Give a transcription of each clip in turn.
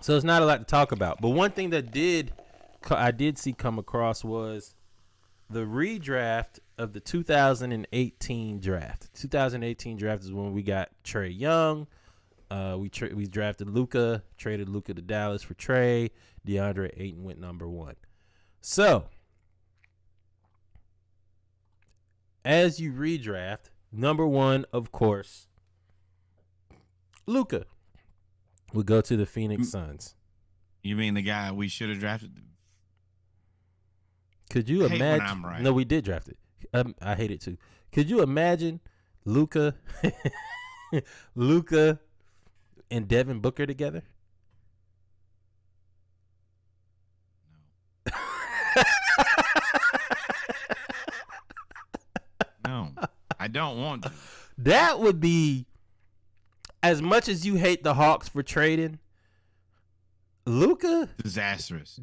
So it's not a lot to talk about. But one thing that I did see come across was the redraft of the 2018 draft. 2018 draft is when we got Trae Young. We drafted Luka, traded Luka to Dallas for Trae. DeAndre Ayton went number 1. So as you redraft, number 1, of course, Luka would go to the Phoenix Suns. You mean the guy we should have drafted? Could you imagine? When I'm right. No, we did draft it. I hate it too. Could you imagine Luka, Luka, and Devin Booker together? No, I don't want to. That would be, as much as you hate the Hawks for trading Luka, disastrous.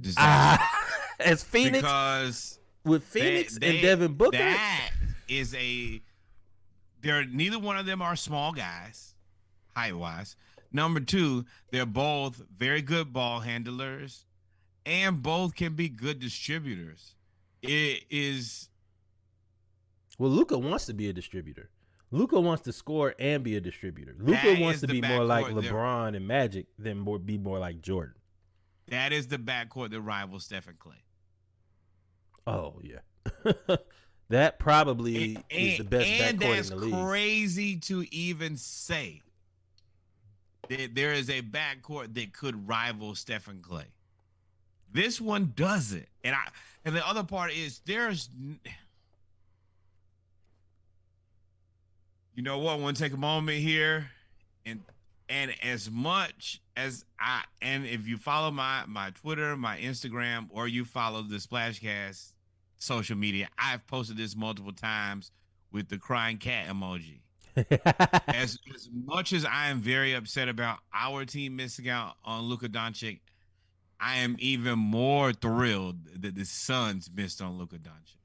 As Phoenix, because with Phoenix and Devin Booker, that is neither one of them are small guys, height wise. Number 2, they're both very good ball handlers, and both can be good distributors. It is. Well, Luka wants to be a distributor. Luka wants to score and be a distributor. Luka wants to be more like LeBron and Magic than be more like Jordan. That is the backcourt that rivals Steph and Clay. Oh, yeah. That probably is the best backcourt in the league. And that's crazy to even say that there is a backcourt that could rival Steph and Clay. This one doesn't. And the other part is there's... You know what? I want to take a moment here, and as much as if you follow my Twitter, my Instagram, or you follow the Splashcast social media, I've posted this multiple times with the crying cat emoji. as much as I am very upset about our team missing out on Luka Doncic, I am even more thrilled that the Suns missed on Luka Doncic.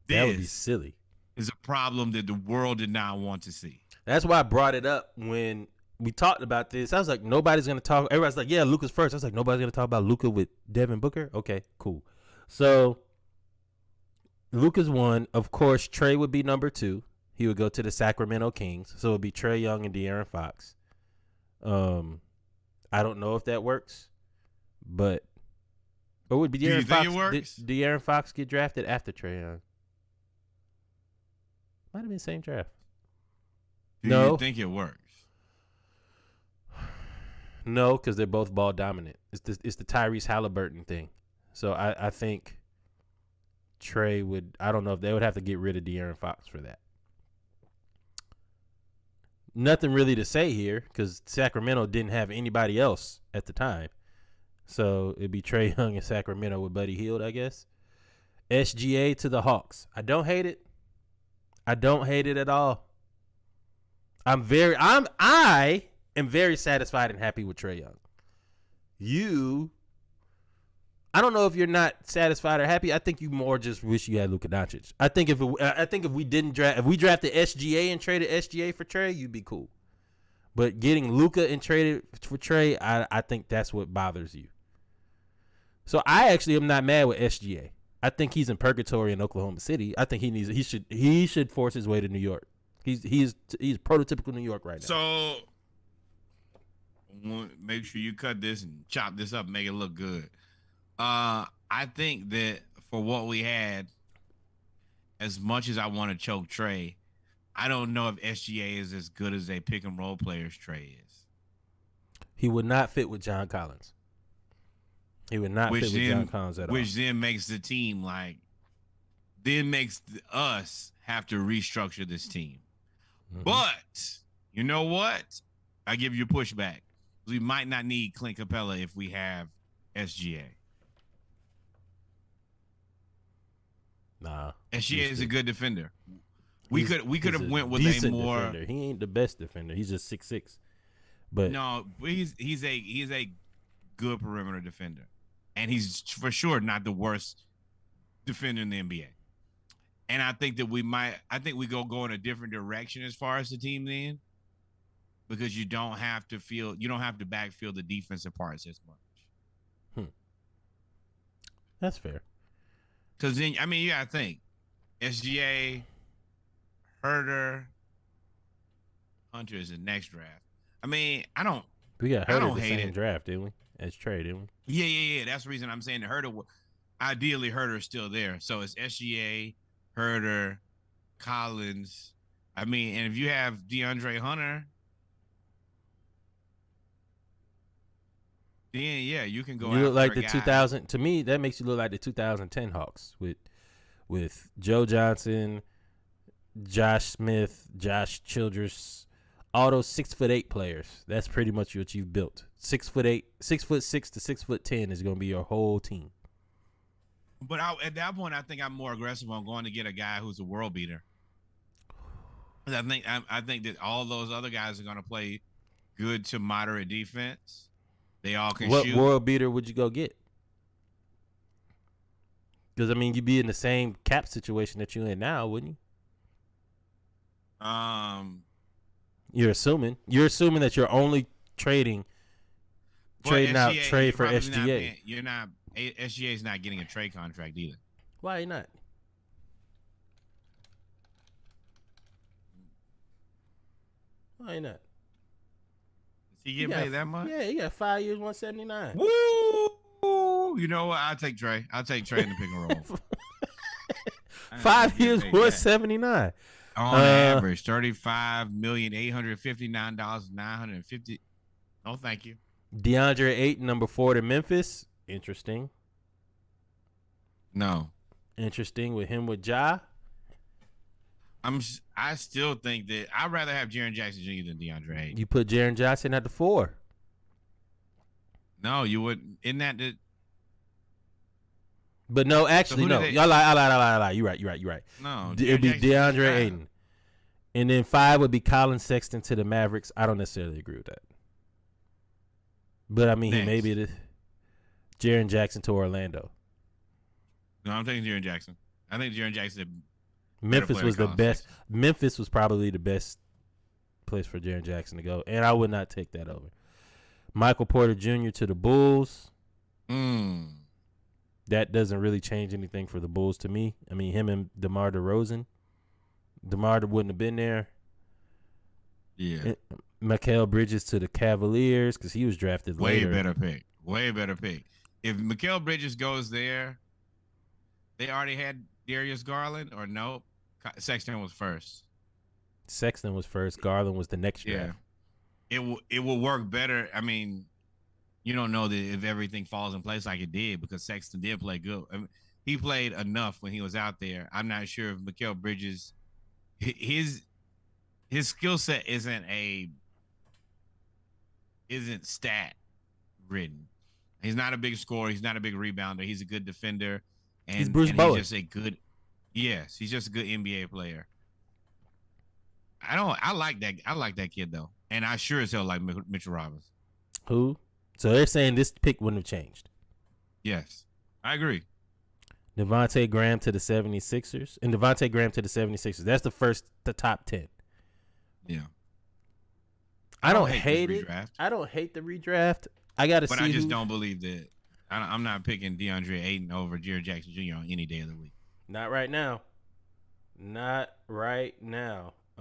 That would be silly. Is a problem that the world did not want to see. That's why I brought it up when we talked about this. I was like, nobody's going to talk. Everybody's like, yeah, Luka's first. I was like, nobody's going to talk about Luka with Devin Booker? Okay, cool. So Luka's 1. Of course, Trae would be number 2. He would go to the Sacramento Kings. So it would be Trae Young and De'Aaron Fox. I don't know if that works, but or would be De'Aaron Fox? Did De'Aaron Fox get drafted after Trae Young? Might have been the same draft. Do you think it works? No, because they're both ball dominant. It's the Tyrese Halliburton thing. So I think Trae would. I don't know if they would have to get rid of De'Aaron Fox for that. Nothing really to say here because Sacramento didn't have anybody else at the time. So it'd be Trae Young in Sacramento with Buddy Hield, I guess. SGA to the Hawks. I don't hate it. I don't hate it at all. I am very satisfied and happy with Trae Young. I don't know if you're not satisfied or happy. I think you more just wish you had Luka Doncic. I think if we drafted SGA and traded SGA for Trae, you'd be cool. But getting Luka and traded for Trae, I think that's what bothers you. So I actually am not mad with SGA. I think he's in purgatory in Oklahoma City. I think he should force his way to New York. He's prototypical New York right now. So make sure you cut this and chop this up and make it look good. I think that for what we had, as much as I want to choke Trae, I don't know if SGA is as good as a pick and roll player's Trae is. He would not fit with John Collins. He would not fit with John Collins at all. Which then makes the team makes us have to restructure this team. Mm-hmm. But you know what? I give you pushback. We might not need Clint Capella if we have SGA. Nah. SGA is a good defender. We could have went with a more defender. He ain't the best defender. He's just 6'6". But no, he's a good perimeter defender. And he's for sure not the worst defender in the NBA. And I think that we go in a different direction as far as the team then. because you don't have to backfill the defensive parts as much. That's fair. Because then, I mean, you gotta think SGA, Herter, Hunter is the next draft. I mean, We got Herter the hate same it. draft, didn't we? As Trae, didn't we? Yeah. That's the reason I'm saying the Herter. Ideally, Herter is still there. So it's SGA, Herter, Collins. I mean, and if you have DeAndre Hunter, then yeah, you can go. You look like the guy. 2000. To me, that makes you look like the 2010 Hawks with Joe Johnson, Josh Smith, Josh Childress, all those 6'8" players. That's pretty much what you've built. 6'8", 6'6" to 6'10" is going to be your whole team. But at that point, I think I'm more aggressive on going to get a guy who's a world beater. I think that all those other guys are going to play good to moderate defense. They all can shoot. What world beater would you go get? Because I mean, you'd be in the same cap situation that you're in now, wouldn't you? You're assuming that you're only trading out Trae for SGA. SGA is not getting a trade contract either. Why not? Why not? Does he get paid that much? Yeah, he got 5 years, 179. Woo! You know what? I'll take Trae in the pick and roll. 5 years, 179. On average, $35,859,950. No, thank you. DeAndre Ayton, number 4 to Memphis. Interesting. No. Interesting with him with Ja. I still think that I'd rather have Jaren Jackson Jr. than DeAndre Ayton. You put Jaren Johnson at the 4. No, you wouldn't. Isn't that the? But no, actually, no. Y'all lie. You're right. No, it'd be DeAndre Ayton, and then 5 would be Colin Sexton to the Mavericks. I don't necessarily agree with that, but I mean, he maybe the Jaren Jackson to Orlando. No, I'm taking Jaren Jackson. I think Jaren Jackson. Memphis was the best. Memphis was probably the best place for Jaren Jackson to go, and I would not take that over. Michael Porter Jr. to the Bulls. That doesn't really change anything for the Bulls to me. I mean, him and DeMar DeRozan. DeMar wouldn't have been there. Yeah. Mikal Bridges to the Cavaliers because he was drafted later. Way better pick. If Mikal Bridges goes there, they already had Darius Garland or no? Sexton was first. Garland was the next draft. It will work better. I mean, you don't know that if everything falls in place like it did because Sexton did play good. I mean, he played enough when he was out there. I'm not sure if Mikal Bridges, his skill set isn't stat ridden. He's not a big scorer. He's not a big rebounder. He's a good defender. And he's Bruce Bowen. He's just he's just a good NBA player. I like that kid though. And I sure as hell like Mitchell Robinson. Who? So they're saying this pick wouldn't have changed. Yes. I agree. Devontae Graham to the 76ers. And Devontae Graham to the 76ers. That's the top 10. Yeah. I don't hate it. I don't hate the redraft. I don't believe that. I'm not picking DeAndre Ayton over Jaren Jackson Jr. on any day of the week. Not right now.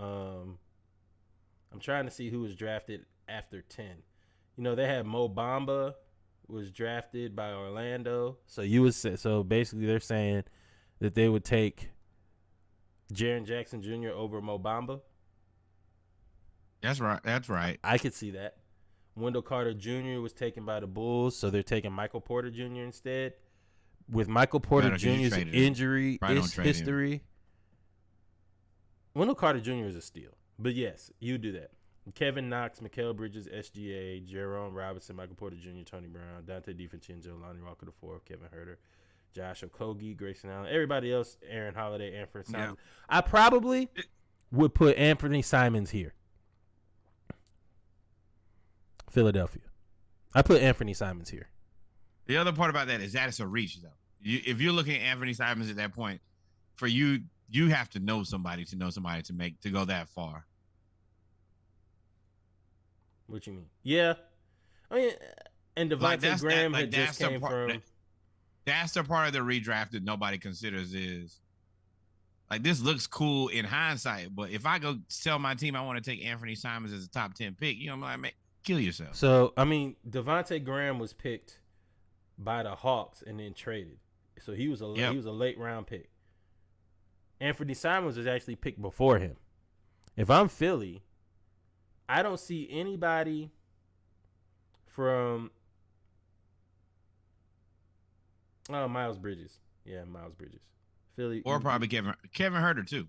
I'm trying to see who was drafted after 10. You know, they had Mo Bamba was drafted by Orlando. So basically they're saying that they would take Jaren Jackson Jr. over Mo Bamba. That's right. I could see that. Wendell Carter Jr. was taken by the Bulls, so they're taking Michael Porter Jr. instead. With Michael Porter Jr.'s injury history, Wendell Carter Jr. is a steal. But yes, you do that. Kevin Knox, Mikal Bridges, SGA, Jerome Robinson, Michael Porter Jr., Tony Brown, Dante DiVincenzo, Lonnie Walker the 4th, Kevin Huerter, Josh Okogie, Grayson Allen, everybody else, Aaron Holiday, Anthony Simons. Yeah. I probably would put Anthony Simons here. Philadelphia. I put Anthony Simons here. The other part about that is that it's a reach, though. If you're looking at Anthony Simons at that point, for you have to know somebody to go that far. What you mean? Yeah, I mean, and Like Devontae that's that. Graham Like had just that's the came part. from. That's the part of the redraft that nobody considers is like this looks cool in hindsight, but if I go tell my team I want to take Anthony Simons as a top 10 pick, you know, I'm like, man, kill yourself. So I mean, Devontae Graham was picked by the Hawks and then traded, so he was a late round pick. Anthony Simons was actually picked before him. If I'm Philly, I don't see anybody from Miles Bridges. Yeah, Miles Bridges. Philly Or probably Kevin Herter too.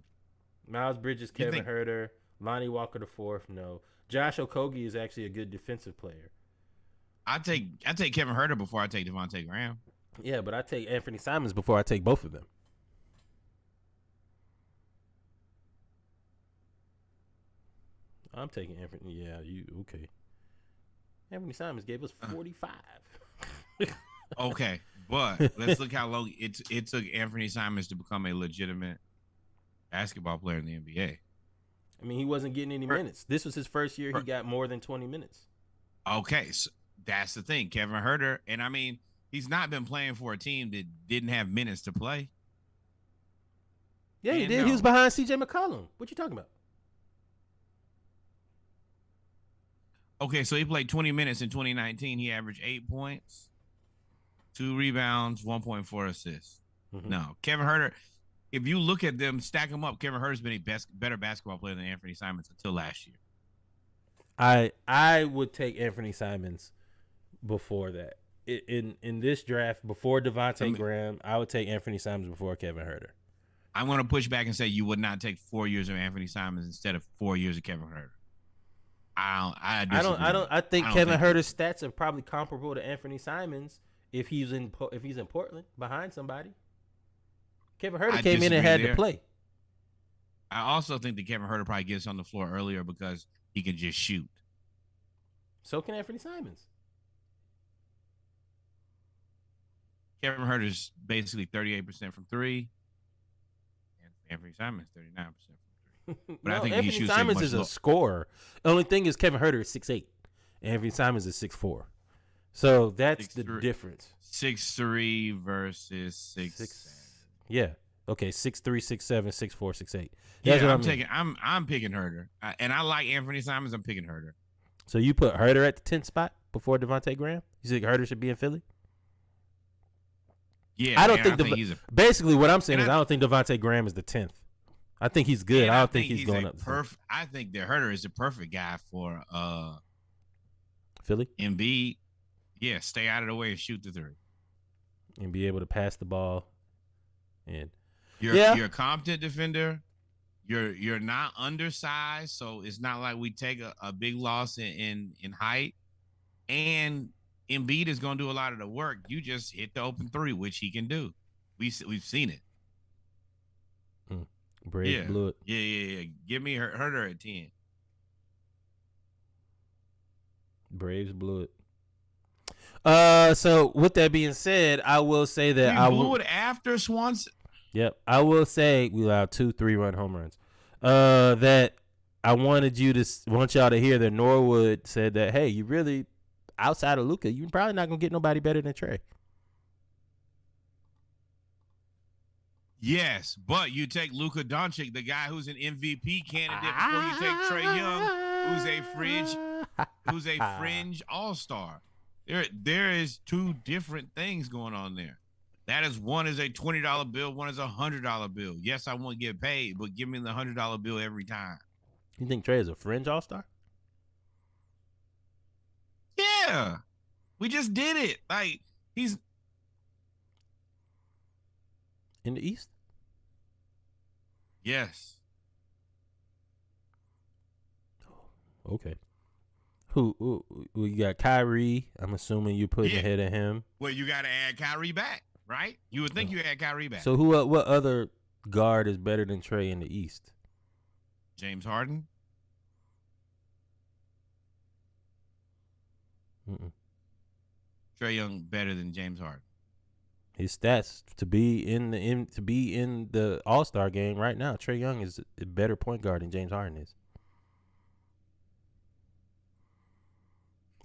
Miles Bridges, Kevin Herter, Lonnie Walker the fourth. No, Josh Okogie is actually a good defensive player. I take Kevin Herter before I take Devontae Graham. Yeah, but I take Anthony Simons before I take both of them. I'm taking Anthony. Yeah, you okay? Anthony Simons gave us 45. Okay, but let's look how long it took Anthony Simons to become a legitimate basketball player in the NBA. I mean, he wasn't getting any minutes. This was his first year. He got more than 20 minutes. Okay, so that's the thing. Kevin Herter, and I mean, he's not been playing for a team that didn't have minutes to play. Yeah, he did. No. He was behind C.J. McCollum. What you talking about? Okay, so he played 20 minutes in 2019. He averaged 8 points, 2 rebounds, 1.4 assists. Mm-hmm. No, Kevin Herter, if you look at them, stack them up, Kevin Herter's been a better basketball player than Anthony Simons until last year. I would take Anthony Simons before that. In this draft, before Devontae Graham, I would take Anthony Simons before Kevin Herter. I'm going to push back and say you would not take 4 years of Anthony Simons instead of 4 years of Kevin Herter. I think Kevin Herter's stats are probably comparable to Anthony Simons if he's in Portland behind somebody. Kevin Herter came in and had to play. I also think that Kevin Herter probably gets on the floor earlier because he can just shoot. So can Anthony Simons. Kevin Herter's basically 38% from 3. And Anthony Simons 39% from 3. But I think Anthony Simons is a scorer. The only thing is Kevin Herter is 6'8". Anthony Simons is 6'4". So that's the difference. 6'3" versus 6'7". Yeah. Okay. 6'3", 6'7", 6'4", 6'8". That's what I'm taking. I'm picking Herter, and I like Anthony Simons. I'm picking Herter. So you put Herter at the 10th spot before Devontae Graham? You think Herter should be in Philly? Yeah. I don't think basically what I'm saying is I don't think Devontae Graham is the 10th. I think he's good. I don't think he's going up. I think that Herter is the perfect guy for Philly. Embiid. Yeah, stay out of the way and shoot the 3. And be able to pass the ball. And you're a competent defender. You're not undersized, so it's not like we take a big loss in height. And Embiid is going to do a lot of the work. You just hit the open 3, which he can do. We've seen it. Braves blew it. Yeah. Give me Herter at 10. Braves blew it. So with that being said, I will say that I blew it after Swanson. Yep, I will say we allowed 2 3-run home runs. That I want y'all to hear that Norwood said that, hey, you really outside of Luka, you're probably not gonna get nobody better than Trae. Yes, but you take Luka Doncic, the guy who's an MVP candidate, before you take Trae Young, who's a fringe all-star. There is 2 different things going on there. That is, one is a $20 bill, one is a $100 bill. Yes, I want to get paid, but give me the $100 bill every time. You think Trae is a fringe all-star? Yeah, we just did it. Like, he's in the East. Yes. Okay. Who you got? Kyrie. I'm assuming you putting ahead of him. Well, you got to add Kyrie back, right? You would think you add Kyrie back. So what other guard is better than Trae in the East? James Harden. Trae Young better than James Harden. His stats to be in the All-Star game right now, Trae Young is a better point guard than James Harden is.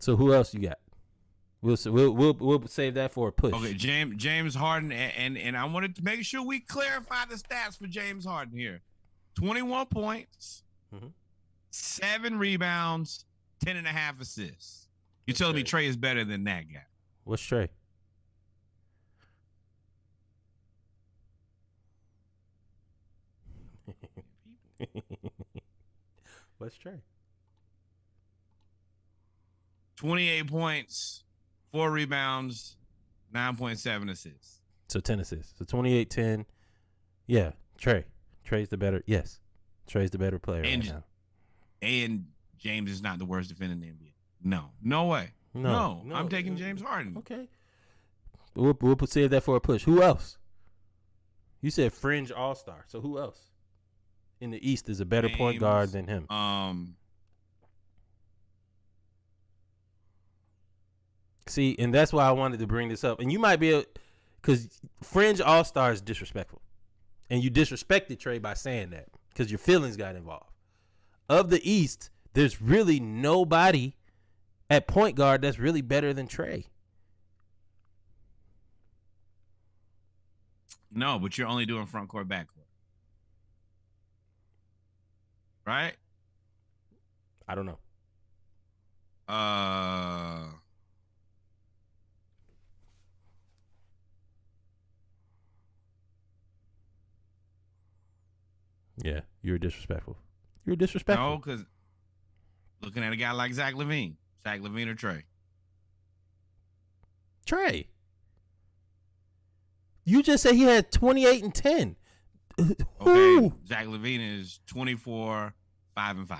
So who else you got? We'll save that for a push. Okay, James Harden, and I wanted to make sure we clarify the stats for James Harden here. 21 points, 7 rebounds, 10.5 assists. You're telling me Trae is better than that guy? What's Trae? What's Trae? 28 points, 4 rebounds, 9.7 assists. So 10 assists. So 28-10. Yeah, Trae. Trae's the better. Yes, Trae's the better player right now. And James is not the worst defender in the NBA. No way. No. I'm taking James Harden. Okay. We'll save that for a push. Who else? You said fringe all-star. So who else in the East is a better point guard than him? See, and that's why I wanted to bring this up. And you might be because fringe all-star is disrespectful. And you disrespected Trae by saying that because your feelings got involved. Of the East, there's really nobody at point guard that's really better than Trae. No, but you're only doing front court, back court. Right? I don't know. Yeah, you're disrespectful. You're disrespectful. No, because looking at a guy like Zach LaVine or Trae. Trae. You just said he had 28 and 10. Okay, Zach LaVine is 24, 5 and 5.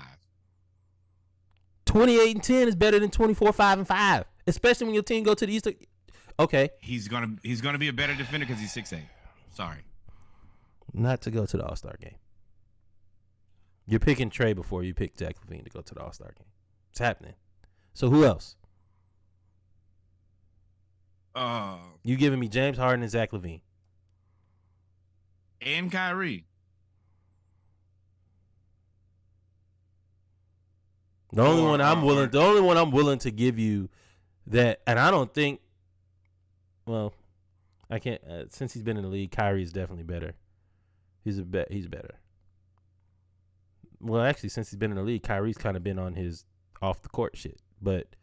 28 and 10 is better than 24, 5 and 5, especially when your team go to the East. Okay, he's gonna be a better defender because he's 6'8". Sorry, not to go to the All-Star game. You're picking Trae before you pick Zach LaVine to go to the All-Star game. It's happening. So who else? You giving me James Harden and Zach LaVine and Kyrie. The only one I'm willing to give you that, and I don't think. Well, I can't since he's been in the league. Kyrie is definitely better. He's better. Well, actually, since he's been in the league, Kyrie's kind of been on his off the court shit. But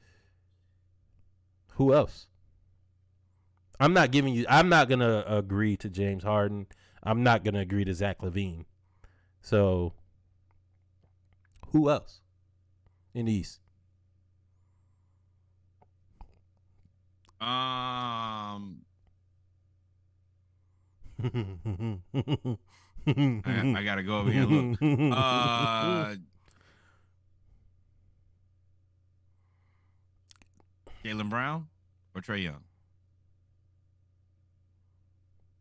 who else? I'm not gonna agree to James Harden. I'm not gonna agree to Zach LaVine. So who else in the East? I gotta go over here and look. Jaylen Brown or Trae Young?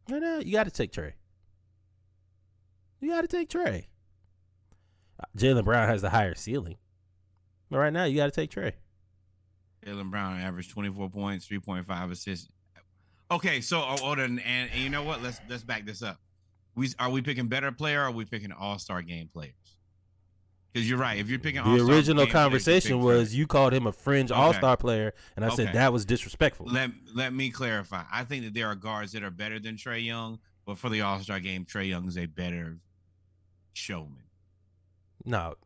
No, you got to take Trae. Jaylen Brown has the higher ceiling, but right now you got to take Trae. Jaylen Brown averaged 24 points, 3.5 assists. Okay, so and you know what? Let's back this up. Are we picking better player or are we picking All-Star game players? Because you're right. If you're picking the original conversation was you called him a fringe All-Star player, and I said that was disrespectful. Let me clarify. I think that there are guards that are better than Trae Young, but for the All-Star game, Trae Young is a better showman. No.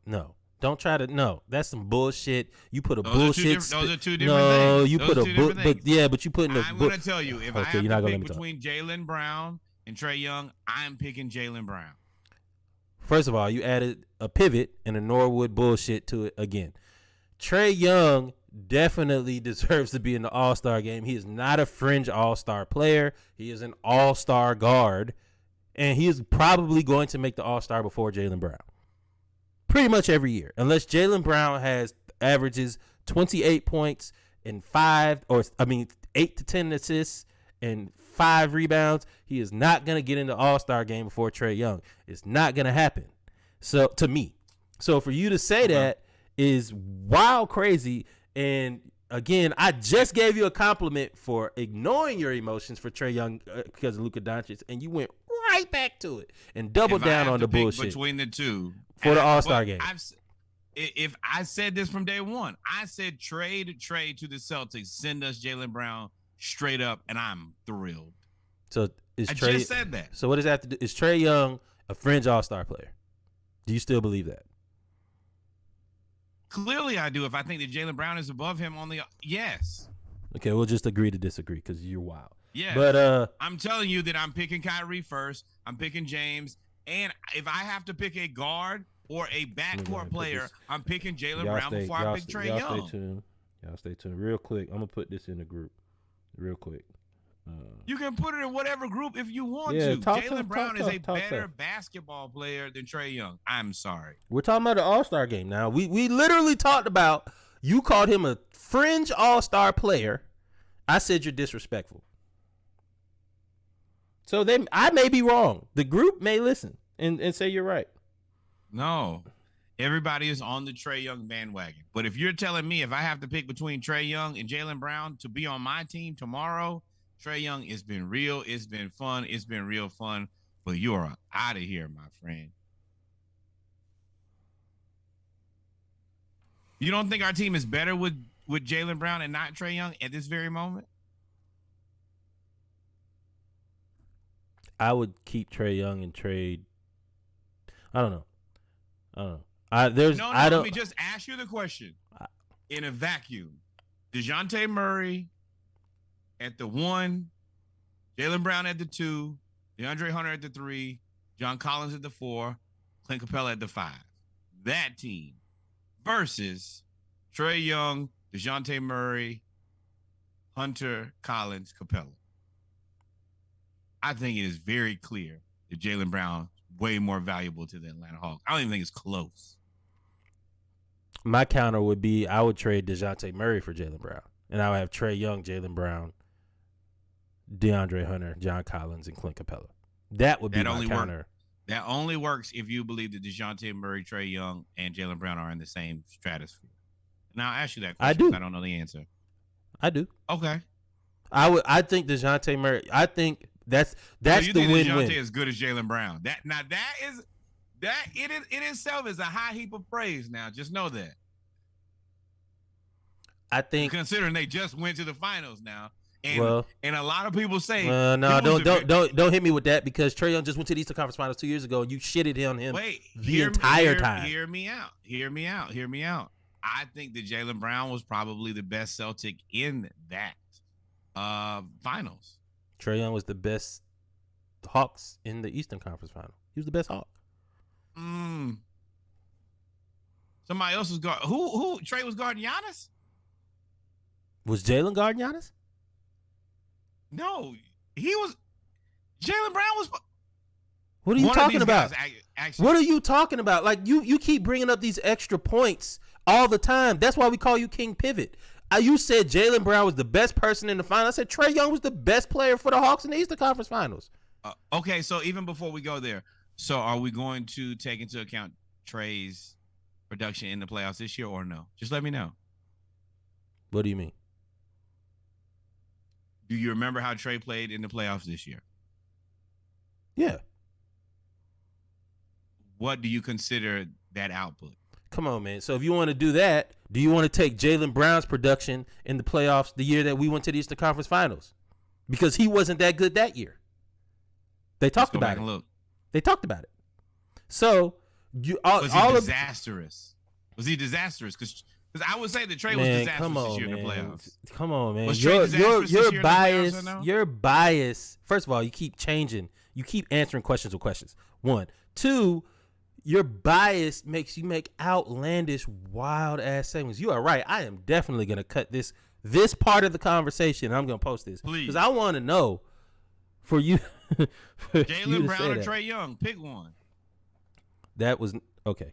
Don't try to. No, that's some bullshit. You put a those bullshit. Those are two different things. No, you put a book. But you put in a book. I'm going to tell you, if I have to pick between Jaylen Brown and Trae Young, I'm picking Jaylen Brown. First of all, you added a pivot and a Norwood bullshit to it again. Trae Young definitely deserves to be in the All-Star game. He is not a fringe All-Star player. He is an All-Star guard, and he is probably going to make the All-Star before Jaylen Brown. Pretty much every year, unless Jaylen Brown averages 28 points and 8 to 10 assists and 5 rebounds, he is not going to get in the All-Star game before Trae Young. It's not going to happen. So to me, for you to say that is wild crazy. And again, I just gave you a compliment for ignoring your emotions for Trae Young because of Luka Doncic, and you went right back to it and doubled down on the bullshit between the two for the All-Star game. if I said this from day one, I said trade to the Celtics, send us Jaylen Brown straight up, and I'm thrilled. So I just said that. So what does that have to do? Is Trae Young a fringe all-star player? Do you still believe that? Clearly, I do. If I think that Jaylen Brown is above him on the yes. Okay, we'll just agree to disagree because you're wild. Yeah, but I'm telling you that I'm picking Kyrie first. I'm picking James, and if I have to pick a guard or a backcourt player, I'm picking Jaylen Brown before I pick Trae Young. Y'all stay tuned. Real quick, I'm gonna put this in the group. Real quick. You can put it in whatever group if you want to. Jaylen Brown is a better basketball player than Trae Young. I'm sorry. We're talking about the All-Star game now. We literally talked about, you called him a fringe All-Star player. I said you're disrespectful. So I may be wrong. The group may listen and say you're right. No. Everybody is on the Trae Young bandwagon. But if you're telling me if I have to pick between Trae Young and Jaylen Brown to be on my team tomorrow, Trae Young, it's been real. It's been fun. It's been real fun. But you are out of here, my friend. You don't think our team is better with Jaylen Brown and not Trae Young at this very moment? I would keep Trae Young and trade. I don't know. Let me just ask you the question. In a vacuum, DeJounte Murray at the 1, Jaylen Brown at the 2, DeAndre Hunter at the 3, John Collins at the 4, Clint Capella at the 5. That team versus Trae Young, DeJounte Murray, Hunter, Collins, Capella. I think it is very clear that Jaylen Brown is way more valuable to the Atlanta Hawks. I don't even think it's close. My counter would be I would trade DeJounte Murray for Jaylen Brown. And I would have Trae Young, Jaylen Brown, DeAndre Hunter, John Collins, and Clint Capella. That would be my counter. That only works if you believe that DeJounte Murray, Trae Young, and Jaylen Brown are in the same stratosphere. Now, I'll ask you that question. I do. I don't know the answer. I do. Okay. I think DeJounte Murray. I think that's so the win-win. DeJounte is good as Jaylen Brown. That in itself is a high heap of praise. Now, just know that. I think, considering they just went to the finals now, and a lot of people say, no, don't hit me with that, because Trae Young just went to the Eastern Conference Finals 2 years ago, and you shitted on him the entire time. Hear me out. I think that Jaylen Brown was probably the best Celtic in that finals. Trae Young was the best Hawks in the Eastern Conference Final. He was the best Hawk. Somebody else was guarding. Who? Trae was guarding Giannis? Was Jaylen guarding Giannis? No, he was. Jaylen Brown was. What are you talking about? What are you talking about? Like, you keep bringing up these extra points all the time. That's why we call you King Pivot. You said Jaylen Brown was the best person in the final. I said Trae Young was the best player for the Hawks in the Eastern Conference Finals. Okay, so even before we go there, so are we going to take into account Trae's production in the playoffs this year or no? Just let me know. What do you mean? Do you remember how Trae played in the playoffs this year? Yeah. What do you consider that output? Come on, man. So if you want to do that, do you want to take Jaylen Brown's production in the playoffs the year that we went to the Eastern Conference Finals? Because he wasn't that good that year. They talked about it. Look. They talked about it. So was he disastrous? Was he disastrous? Because I would say that Trae was disastrous this year in the playoffs. Come on, man. Was Trae disastrous this year bias. In the playoffs or no? You're biased. First of all, you keep changing. You keep answering questions with questions. 1, 2. Your bias makes you make outlandish, wild-ass statements. You are right. I am definitely going to cut this part of the conversation. I'm going to post this. Please. Because I want to know for you. Jaylen Brown or Trae Young. Pick one. That was – okay.